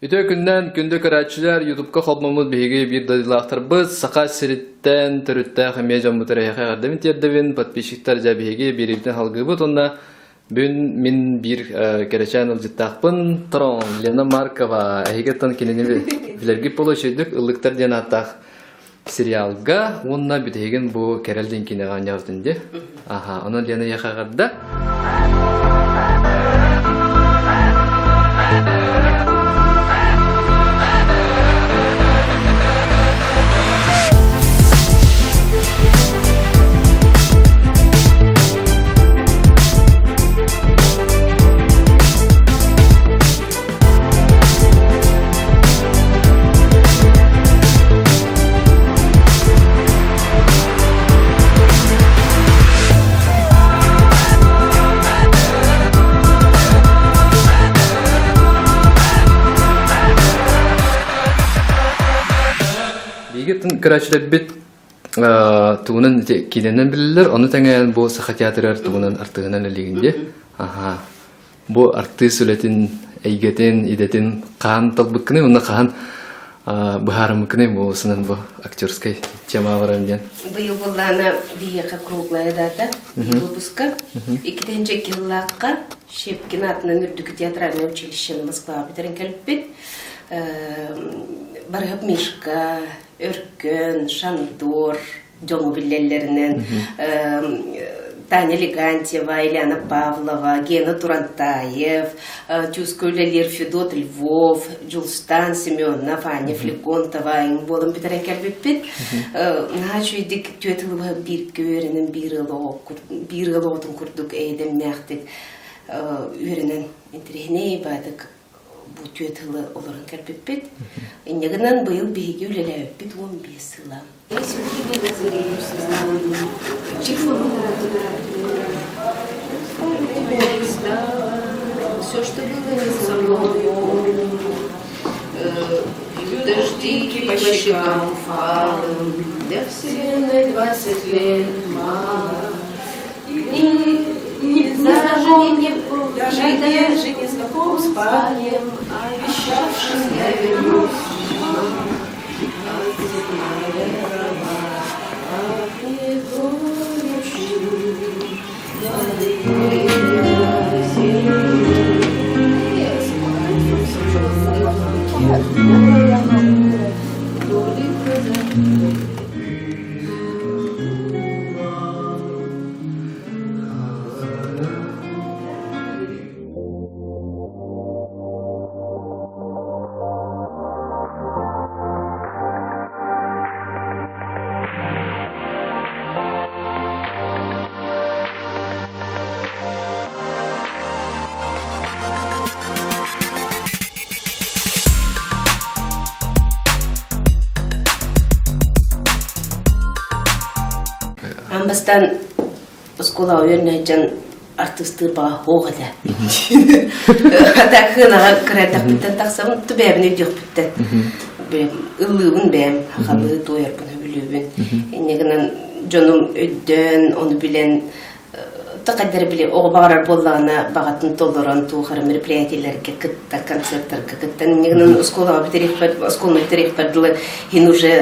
Үтө күннән күндө көрәтчілер YouTube'ка холмамыз беге bir дадилақтарбыз сақа сириттен түрітті қымия жамбутыр аяқа қардамын тердевін подписчиктар жабеге беребден халгыбыт онда бүгін мен бір керечен ұлжыттақпын Трон Лена Маркова әйгеттен кенені білерге болу шөйдік ұлықтар ден аттақ сериалға онна бітеген бұл керелден кенеған яздынде оны Лена яқа қарда Көрәчілер бет туғынан кейденен білілер, оны тәңәйін бұл сақа театрар туғынан артығынан әлігінде. Бұл арты сөйлетін, әйгетін, идетін қаған талбыққыны, оны қаған бұхарымыққыны бұл сынан бұл актерскай тема барамден. Бұл болғаны бейеқа круглая дата выпуска. 2-нче киллаққа Шепкин атынан үрдігі театральный училищені Москва бетерін кәліп бет. Барғып Мишка, Өркөн, Шандор, Жоңу Биллелерінен, Таня Легантьева, Ильяна Павлова, Гена Турантаев, Тюскөлелер Федот Львов, Джулстан Семенов, Аня Флегонтова, Болым Петерен Кәрбеппет. Нағачу едік төтілігі бір көрінен бір ғылотын күрдік әйден мәқтік өрінен интерегіне бадық. Бұл төтілі оларын кәрпеппет. Негінен бұйыл бейге өлеләуіппет 15 сыла. Все, что было со мною, дождики по щекам фалом, для вселенной 20 лет мало. Даже не знаком с парнем, обещавшим я вернусь. Амбастан школа өйернәйчен артистыр баға хоғыда. Атақын кіретақ біттен тақсамын түбәбіне өйдек біттен. Үлігін бәм, ақалы тойар бұны білуін. Негінен жоным өйден, оны білен тақадыр біле оғы бағарар болағына бағатын толыран туғары мероприятиялерге кітті, концерттерге кітті. Негінен школаға бітерек бәділі хен уже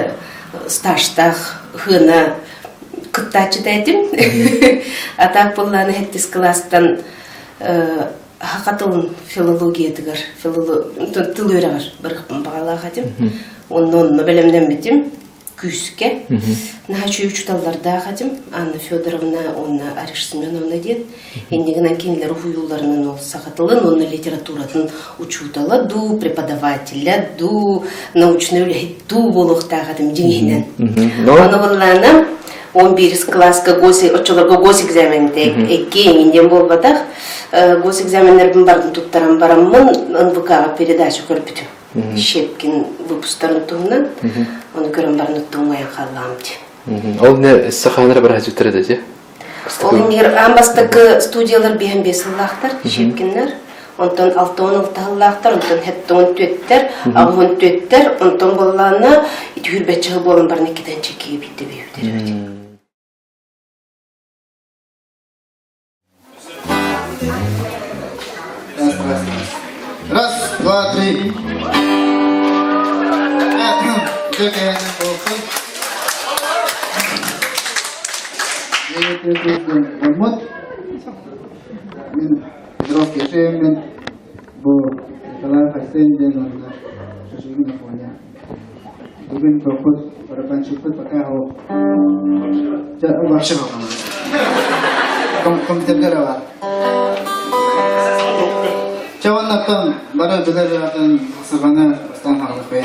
стажтақ, хына кыттачы дәдім. Атақ болғаны әттіс класстан хақатылын филология дегір, тыл өрағыр бірғіппін бағалаға дем. Оны бәлемден бетім, күйіске. Нағачу учталларда қадым, Анна Федоровна, оны Ариш Семеновна дед. Ендегінен кенілер ұйыларынан ол сақатылын, оны литературатын учутала, ду преподавателя, ду научный үлі, ду болуқта қадым деңгенен. Оны болғаны 11 класска очолорго госэкзаменде кеңинден болбадак госэкзамендердин бардын туттарам бараммын НВКга передача көрүп бүтүм Шепкин выпустарын тугунан оны көрөм барын тугмай калам. Ол не саханара бар хажуттар же? Ол эмер амбастагы студиялар 15 сыллактар Шепкиннер. Онтон 6-10 таллақтар, онтон 7-10 ағын төттер, онтон болғаны үрбәтчіғі болын барны кеден чекеге бітті бейудер. Раз, два, Patri. Dökenin olsun. Umut. Drop geçelim. Bu kadar hasen onlar. Sesini yapmaya. Bugün toput harapan çıktı pakai ho. Jangan bahasa komputer apa? Cawan nakam baru benar akan sebenarnya stand harus be.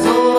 So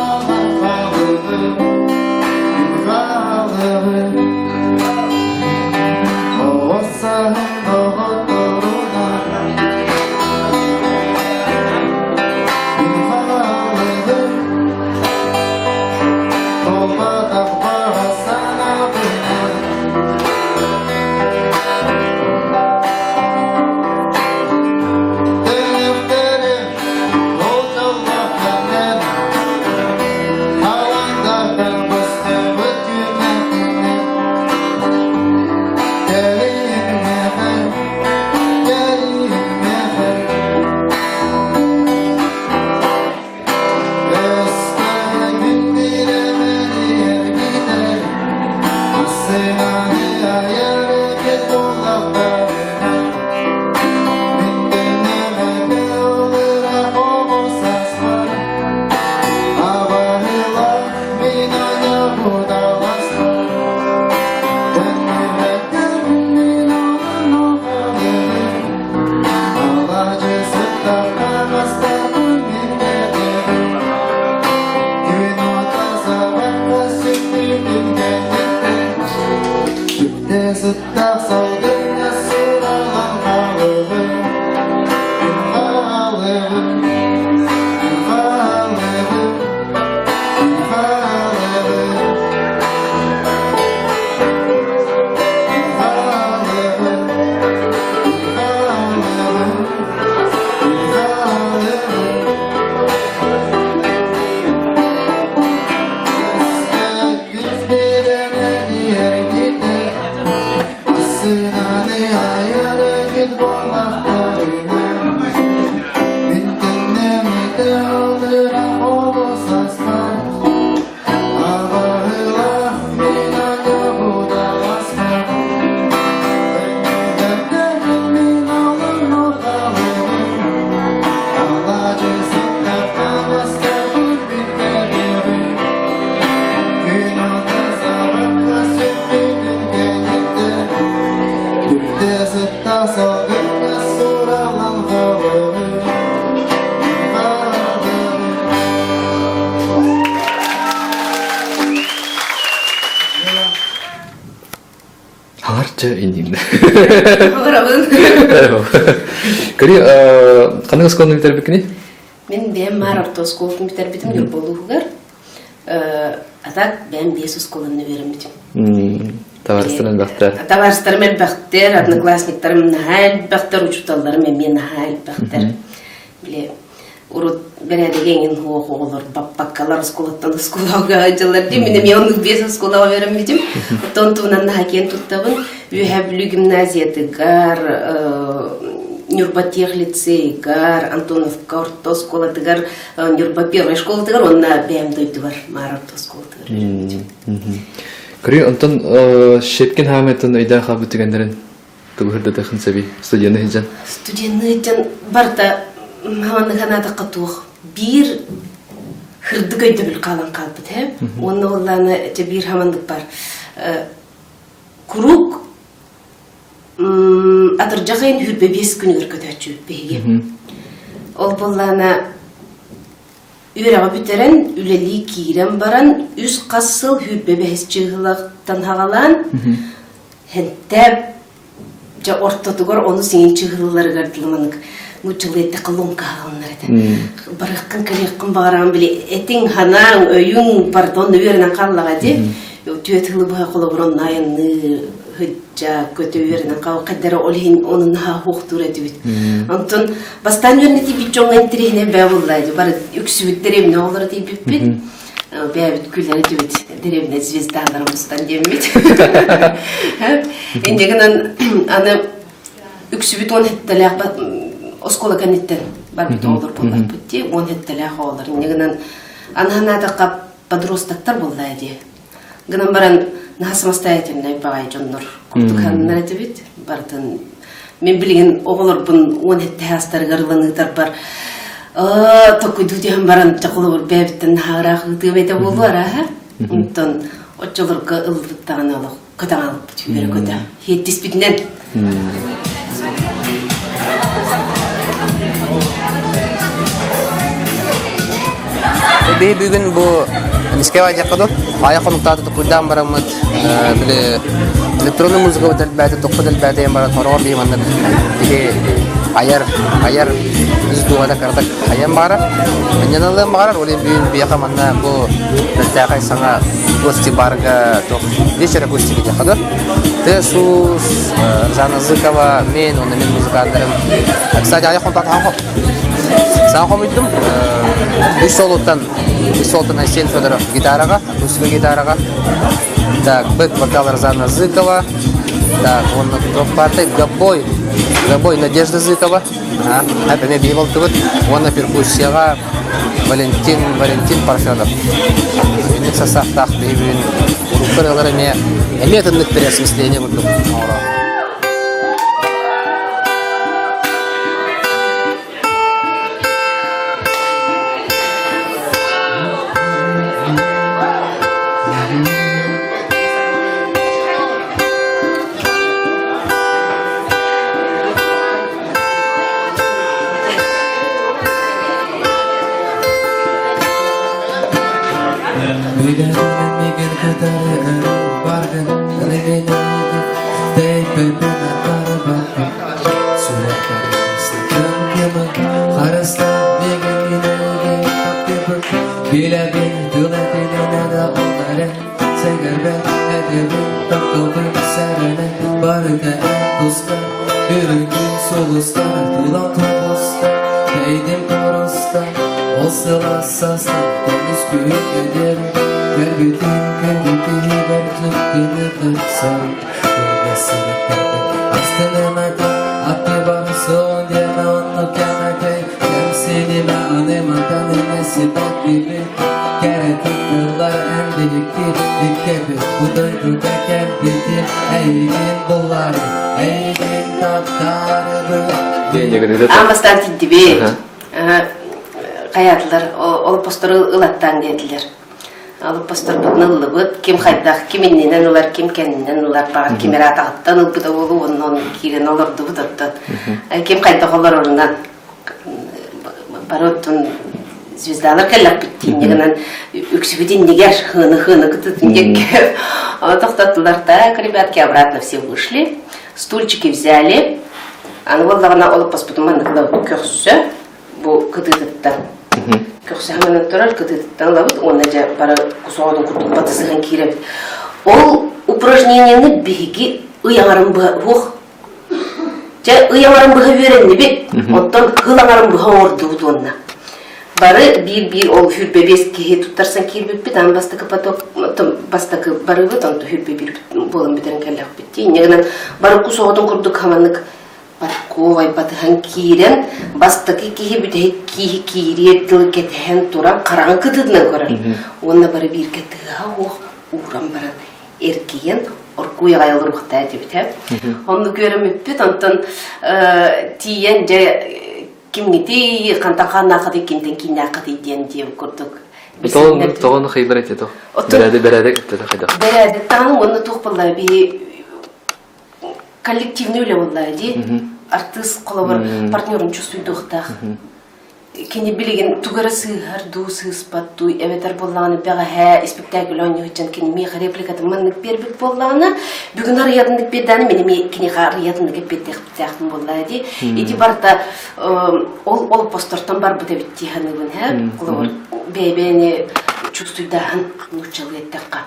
Ача инин. Огорабын. Кыри кандай сколны битербикни? Мен бем марапто сколтун битербитим Нурболугар. Атак бем бес сколны берембитим. Товарищтарым бактар. Товарищтарым бактар, одноклассниктарым нахал бактар, учителларым мен нахал бактар. Биле урут бередеген хоолор баппаккалар сколаттан сколага жылар ди мен мен бес сколага берембитим. Тонтунан хакен туттабын Үһәблү гимназиятыгар, Нюрба-тех лицейгар, Антоновка орто сколатыгар, Нюрба первая школатыгар, онна бәмдойдыгар, марарто сколатыгар. Кыри онтон шепкен хаметін өйден қабы түгендерін тұғырды тұқын сәбей студияны хиджан? Студияны хиджан барта маманы ғанады қатуық. Бір хырды көйді біл қалан қалбыд, оны оланы бір хамандық бар. Курук атыржағайын хүрбе 5 күн өркөді өтчі өтпейге. Ол боллана үйраға бүтерен, үлелі кейрен баран, үз қасыл хүрбе 5 чығылықтан хағалан, хэнтәп, жа ортотығыр оны сенен чығылылары ғардылыманың. Мұчылы әтті қылонка хағалынар әді. Барыққын кәлеққын бағараған біле, әтің ханаң, өйің бардон үйерінен қаллаға де, түйетілі бұға қолы бұрын айынны хыджа көтө үйерінен қау қаддары олхин оның наға хоқтур әдібіт. Антон, бастан өрнеті бит жоңға интерегіне бәй болдайды. Бары үксібіт деревіне олар дей біппет. Бәйбіт күлер әдібіт. Деревіне звездаларымыздан дембет. Ендегінен аны үксібіт он хеттеләқ оскола кәнеттен бар біт олар болар бітте. Он хеттеләқ олар. Ендегінен анағанадаққа подростақтар болдайды. Гынан баран на самостоятельный багай жоннор курдуканнар этибит бартын мен билген оголор бун 17 хастар гарланыктар бар токуйду дем баран такылыр бебиттен харах дебете болбар а онтон очолорго ылдыктан алып катан алып жибере көтө хеттиспитнен бүгүн бу Мискева жакыды. Аяқын ұқтады тұқыдан барамыз. Электронный музыка өтелбәді, тұқы дәлбәді ембарат хорор дейманды. Біге айар үздуғада кардак аян бары. Мененалы мағарар, олен бүйін бияқа манна бұл дәлтәғай саңа гости барга вечера гости жакыды. Ты сус Жаназыкова, мен, оны мен музыкандарым. Кстати, аяқын ұқтады ханқоп. Саған қомыйдым, үш солуттан Айсен Федоров гитараға, акустика гитараға. Так, бэк вокал Розана Зыкова. Так, он на партой Габой Надежда Зыкова. Это не бейвал тывыт. Он на перкуссияға Валентин Парфенов. Үндік састақтақ бейбін. Урукпырғылары методных переосмысления бұдым. Амастан тиддибе. Каятылар, ол посторы ылаттан дедилер. Алып постор бутнылы бут, ким хайдах, киминнен улар, ким кеннен улар, багат кимера тагыттан ылбыда болу, оннон кирен олорду бутаттан. Ким хайдах олар орундан. Бароттун звездалар кәлләп битти. Негеннән үксүбидин нигәр хыны кытытын тохтаттылар. Так, ребятки, обратно все вышли. Стульчики взяли. Аны валлагына алып паспортын мандыкла көксө. Бу кытытта. Көксө менен турар кытытта алып, оны жа бара кусоодун куртуп батысыган киреп. Ол упражнениени биги ыяңарын бух. Жа ыяңарын буга беренни бит. Оттон кылаңарын буга орду бутунна. Бары бир ол хүрбе бес кеге туттарсан кирбип бит, ан бастакы поток, бастакы бары бит, он хүрбе бир болын битерин келлек битти. Негенен бары кусоодун курдук хаманнык парковай батыхан кирен, бастакы кеге бит кири тыл кетен туран караң кытыдынан көрөр. Онна бары бир кетига ох урам бара эркиен оркуя гайлы рухта дебит. Онны көрөмөп бит, антон тиен же кимнити кантакана кады кинтен киня кады ден деп көрдүк. Тоғын хыйлар әте тоқ. Бәрәді әтті қайда. Бәрәді таның оны тоқпылай би коллективный үлі болай ди. Артист қолабыр партнерын чувствуй доқтақ. Кені білеген тугара сығар, ду сығыспатту, әветер болағаны бәға хә, спектакль ойны өтчен кені меға репликаты маннық бербек болағаны, бүгін арыядындық бедәні, мені кені арыядындық беддек бітяқтын болай ди. Иди барда ол постортан бар бұда бітті ханығын хә, қолабыр бәйбәне чувствуй дағын нұчалы еттіққа.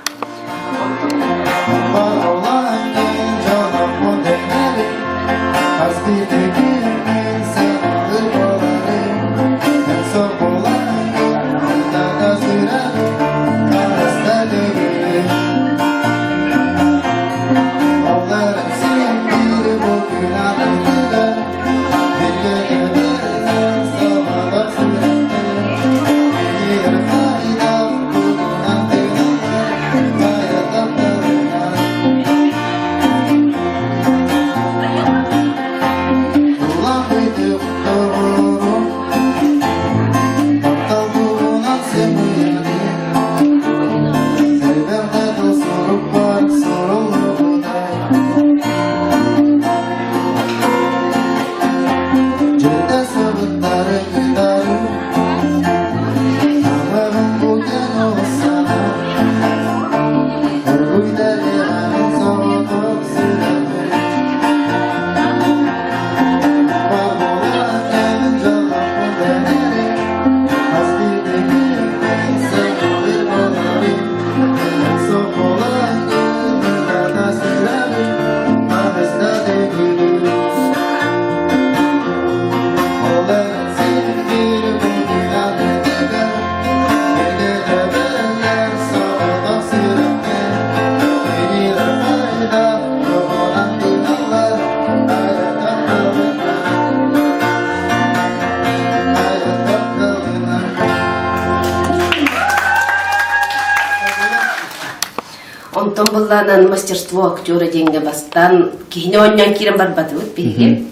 Онтон булланан мастерство актера деньги бастан кийне оннан кирен барбаты вот биге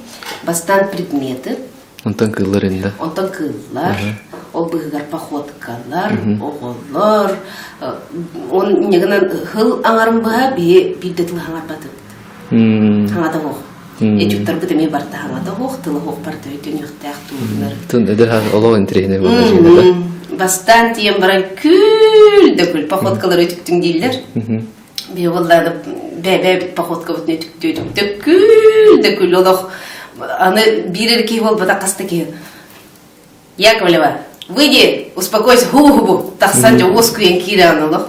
бастан предметы. Онтон кыллар инде. Онтон кыллар, ол быгар походкалар, оголлар. Он негенен хыл аңарым бага бидетил хаңарбаты. Хаңада хох. Эчуктар битеме барта хаңада хох, тылы хох барта өтөн юктак туурлар. Тун эдер олог интрине болду. Бастан тиен баран күл походкалар өтүктүң дейлер. Би валланы бәбә походка бутны өтүктү күл олог. Аны бирерки бол бата кастыки. Яковлева, выйди, успокойся, ху-ху-ху. Тахсан жа оскуен киран олог.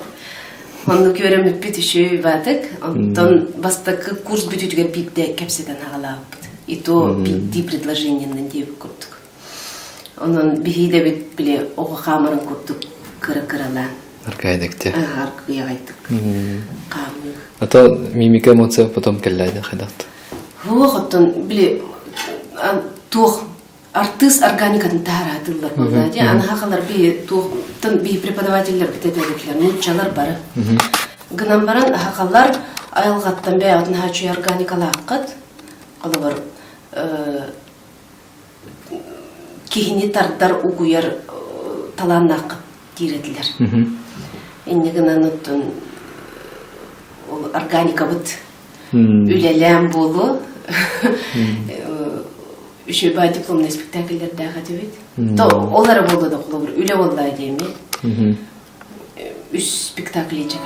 Онны көрөмүп бүтүшү батык. Онтон бастакы курс бүтүгө битте кепседен агалап. И то битти предложениянын деп көрдүк. Онун бихиде бит биле ого камырын көрдүк кыра-кырала. Аркайдыкте. Аркая айттык. Камы. Ато мимика эмоция потом келлайды кайдакты. Оттон биле тух артист органикатын таратылар болду. Аны хакалар би тухтын би преподавательдер битедеклер, нучалар бары. Гынан баран хакалар айылгаттан бе атын хачу органикалаккат. Алар кихини тардар угуяр таланнак диретилер. Иннегенен оттон ол органика бут үлелем болу. Üçü bay diplomlu spektaküllerde ağadı. To onlara boldu da kulubur. Üle vallahi diyeyim ya. Üç spektakülle çeker.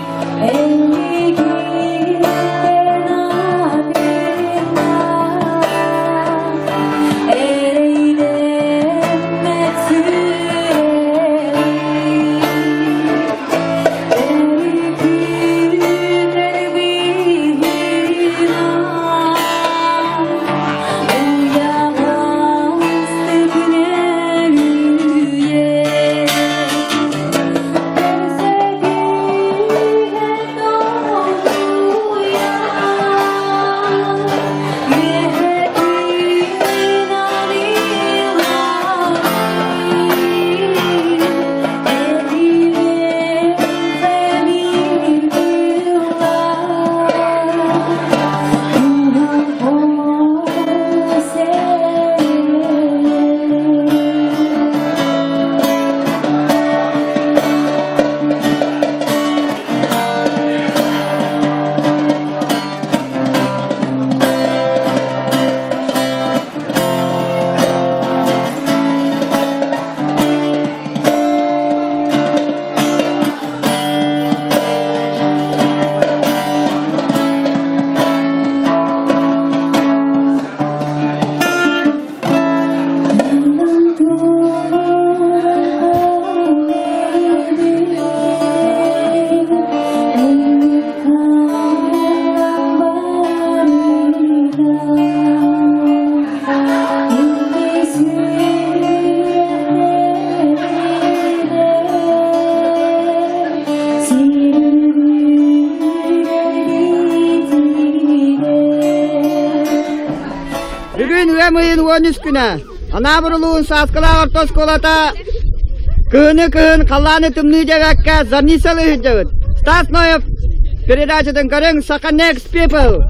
Bugün ayın 13 günü. Ana buruluğun saskıla ortos kolata. Kığını kallanı tümleyecekka zarnisalı hüccağıt. Stas Noyev, передачадан көрің Saka Next People.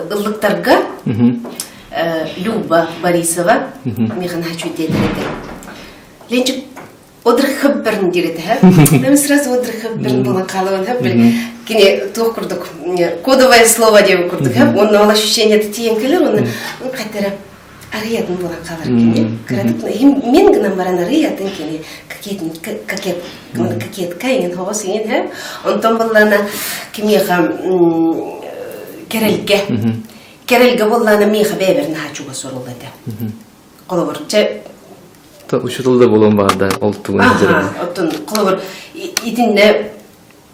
Ыллыктарга Люба Борисова механ хочу деdirdi. Ленчик одрыхып бірін диреді ха. Мен сразу одрыхып бірін болған қалуын ха. Кене тух курдук. Кодовое слово деп курдук ха. Onun ол ощущениеті тиен келер, оны қайтара арыятын болған қалар кене. Мен гынан баран арыятын кене. Какет кайын ховас ен ха. Онтон боллана кемеха Керелге боллана меха беберін хачуға сорулады. Қолыбыр. Ушутулда болон барда олтугун Ага, оттон қолыбыр. Итинне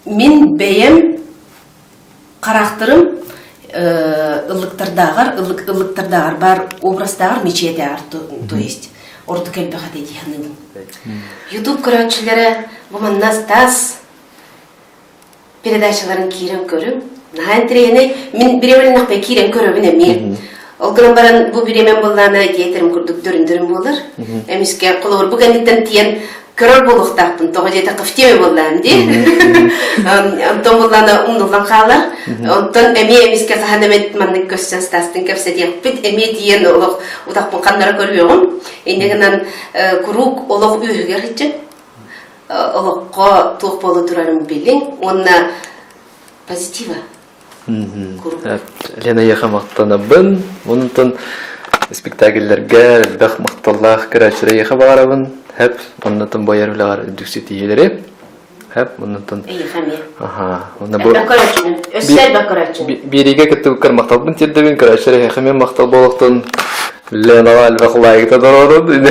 мен бейем қарақтырым ыллыктардағар бар образдағар мечетағар, то есть орды кәлбіға деді яның. YouTube көрәтшілері бұманназ таз передачаларын кейрен көрім. Нахайын тірегіне мен біреуілін ақпай кейрен көріміне мен. Ол күнін баран бұл біремен болғаны дейтерім күрдік дөріндірім болыр. Әмеске қолығыр бұл кәндіктен тиен көрір болуқтақпын, тоғы жеті қыфтеме болғаны де. Онтон болғаны ұмдылған қалар. Онтон әмеске қағанамет маңның көстен стастың көпсе дейін. Бүт әме дейін олық ұдақпын қандара көрбеуім. Енегінен күрук олық үйігер етчі. Олыққа туық болу тұрарым білін. Онына позитива. Лена яха мақтанабын, онынтын спектакльлерге бәқ мақталлақ кірәчірі яха бағарабын, әп, онынтын байар білағар үдіксеті елері, әп, онынтын... Өссәл бәкірәчін. Береге кітті көкір мақталбын тердебін кірәчірі яха мен мақтал болықтын Ленаға әлбәқ лайықта дұрорын.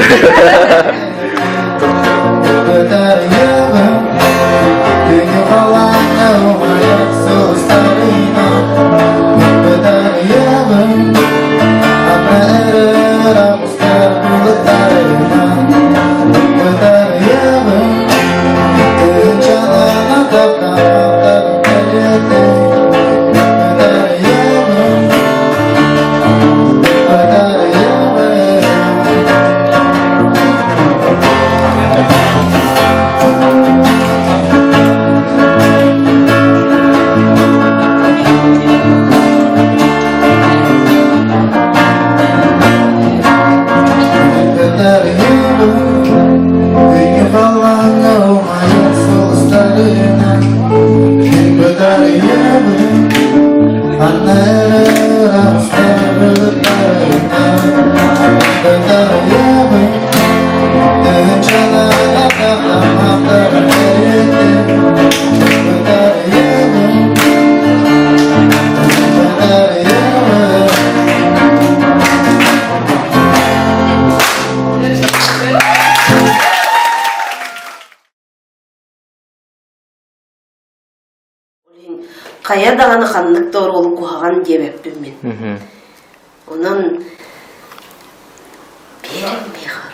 Кая даганы ханнык торол кухаган дебеппин мен. Онан берем бехар.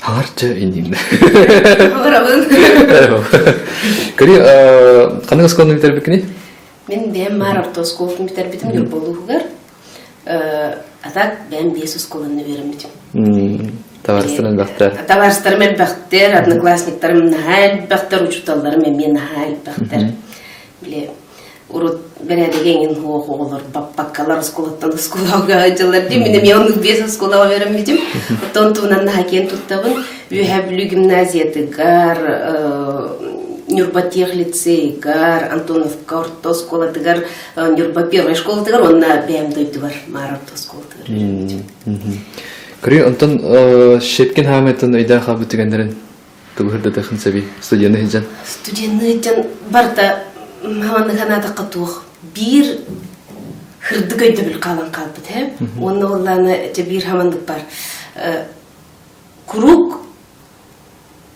Harca ini. Барабын. Кыри кандай сколны битер бекини? Мен бем Маравто сколын битер битим юр болугар. Атак бем бес сколын берем битим. Товарищтарым бактар. Товарищтарым бактар, одноклассниктарым нахал бактар, учителларым мен нахал бактар. Биле урут бередеген хоолор баппаккалар сколаттан сколага жалар ди мен мен бес сколага берем битим. Тонтунан хакен туттабын Вюхаблю гимназиятыгар, Нюрба лицейгар, Антоновка орто школатыгар, Нюрба первая школатыгар, он на бем дойтывар, Маравто школатыгар. Кыри онтон Шепкин хаметін өйден хабы түгендерін тылгырда тахын саби студияны хиджан. Студенттен барда маманы канада катух бир хырды көйдө бил калан калбыт, he? Оны олланы же бир хамандык бар. Курук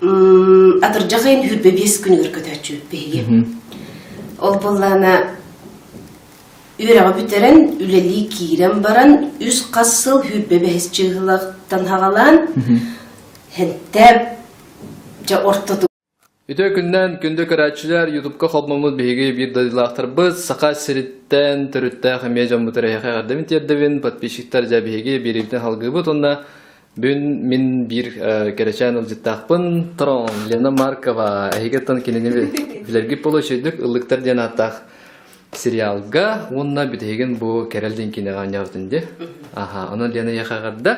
атыржагын хүрбе 5 күн өркөтөчү беги. Ол болланы үйрәгә бүтерен үлели кирен баран үз касыл хүрбе 5 чыгылыктан хагалан. Хенте жа ортоду. Үтө күнден күндө көрәчүләр YouTube'ка холмамыз беги бир дадилахтарбыз. Сака сириттен төрүттә хәмия җамбутары хәгәрдәм тияддәвин подписчиктар җабиге бирибдән халгыбы тонна. Бүн мин бир керәчән улҗиттакпын. Трон Лена Маркова әйгәтен кинене биләргә полошыдык ылыктар дигән аттак сериалга онна битеген бу керәлдән кинегән ярдынды. Аха, аны Лена яхагырда.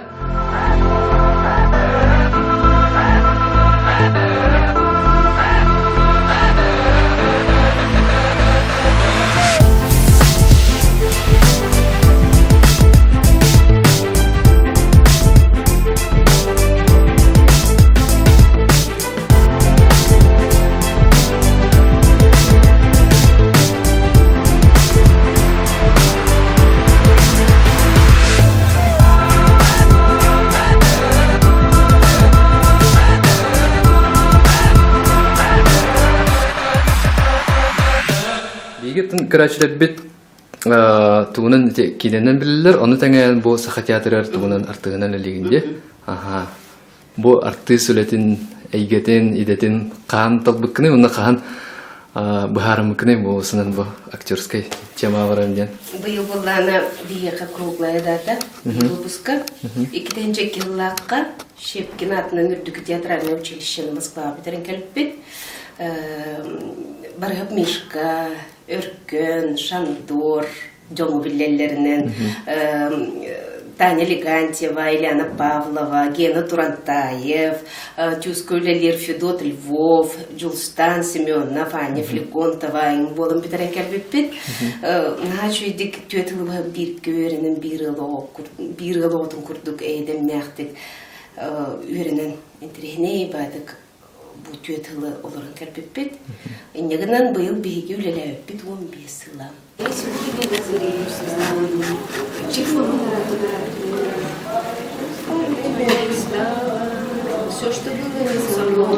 Егеттен көрәчүләр бит тугунан киненен билерлер, аны тәңән бу саха театры тугунан артыгынан элегинде. Аха. Бу артист сүлетин әйгәтен, идәтен кан талбыкны, уны кан бахарымыкны бу сынын бу актерской тема барамден. Быйыл булланы бияка круглая дата выпуска. 2-нче еллакка Щепкин атынан үрдүк театральное училище Москва битерен келип бит. Баргап Мишка, Өркөн, Шандор, Джому Виллелеринен, Таня Легантьева, Ильяна Павлова, Гена Турантаев, Тюскулелер Федот Львов, Джулстан Семенов, Аня Флегонтова, им болым битерен келбеппит. Начу идик түйетілі бир көрінен бир ылотын күрдік әйден мәқтік өрінен интерегіне бадық. Бу түйетілі оларын кәрпеппет. Негінен бұйыл бейге үлеләуіппет 15 сыла. Все, что было со мной,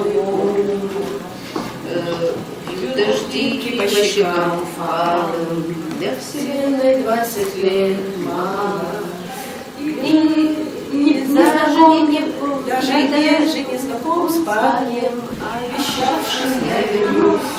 дождики по щекам упали, для вселенной 20 лет мало. Даже не знаком с парнем, обещавшим я вернусь.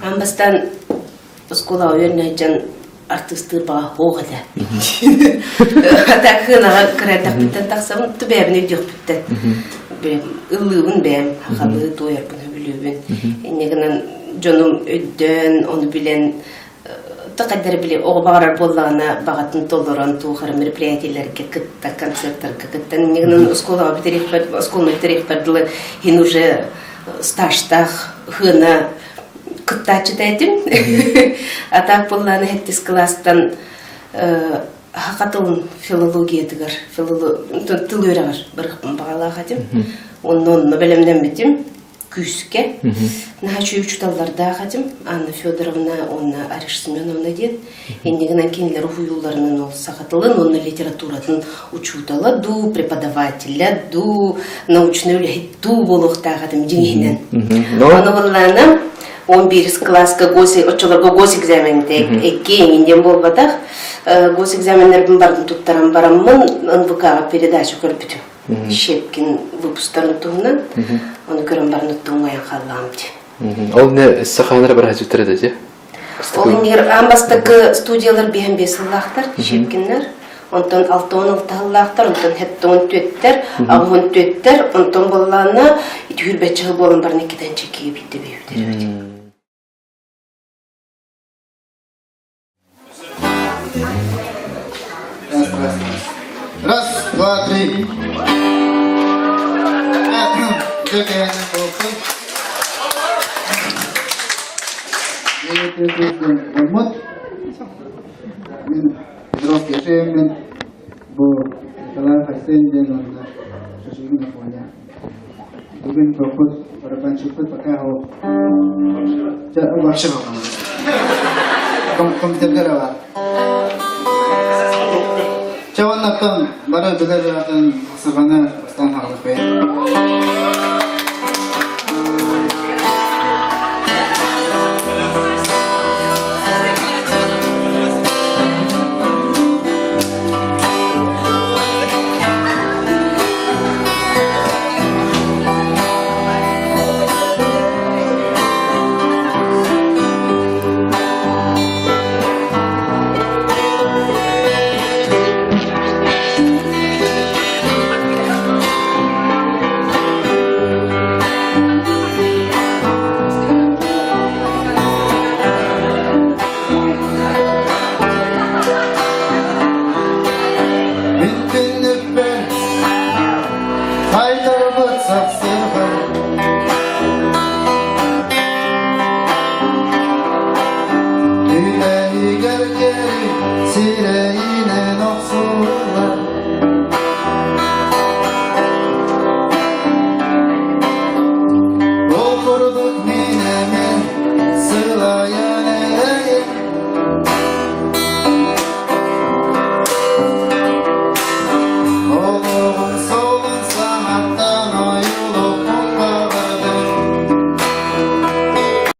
Амбастан школа өйрәнәҗән артистлар бага хогыда. Хата хына кырата биттен таксам төбәбне юк битте. Ыллыгын бәм, хакабы тояр буны билебен. Негенән җаным өддән, аны белән тақаддар биле огбарар боллана багатын толоран тухар мероприятиеләргә кытта концертларга кытта негенән школа битерик падлы хин уже стажтах хына кыттачы дәдим. Атак болланы хеттис класстан хакатын филология дигәр, тил өйрәгәр бер багалага дим. Оннан белемдән битим күскә. Начу учталларда хатим Анна Федоровна, онна Ариш Семеновна дит. Иннегенән кинләр хуюлларының ул сахатылын, онны литературатын учутала ду преподавателя, ду научный ду булыкта хатим дигәннән. Аны булланы 11 класска очолорго госэкзаменде эки эңинден болбадах госэкзамендердин бардын туттаран бараммын НВК-га передача көрбүтүм. Шепкин выпустарын тугунан оны көрөн барын уттуңаян калламды. Ол не саханара бар хажуттар да же? Ол егер амбастагы студиялар бehen бесыллахтар, Шепкиннер, онтон 6-16 таллахтар, онтон 7-14тер, агын 14тер, онтон болларына хүрбетчиги болон барын экиден чекиге битти бейбитер. Раз, два, три. Вот. Здравствуйте, Шеймен. Kalau Hussein dia nona, sesuatu nak punya. Mungkin fokus harapan cepat pakai ho. Jangan workshop. Komputer kerja. Cawan nak baru belajar akan sebenarnya setengah hari.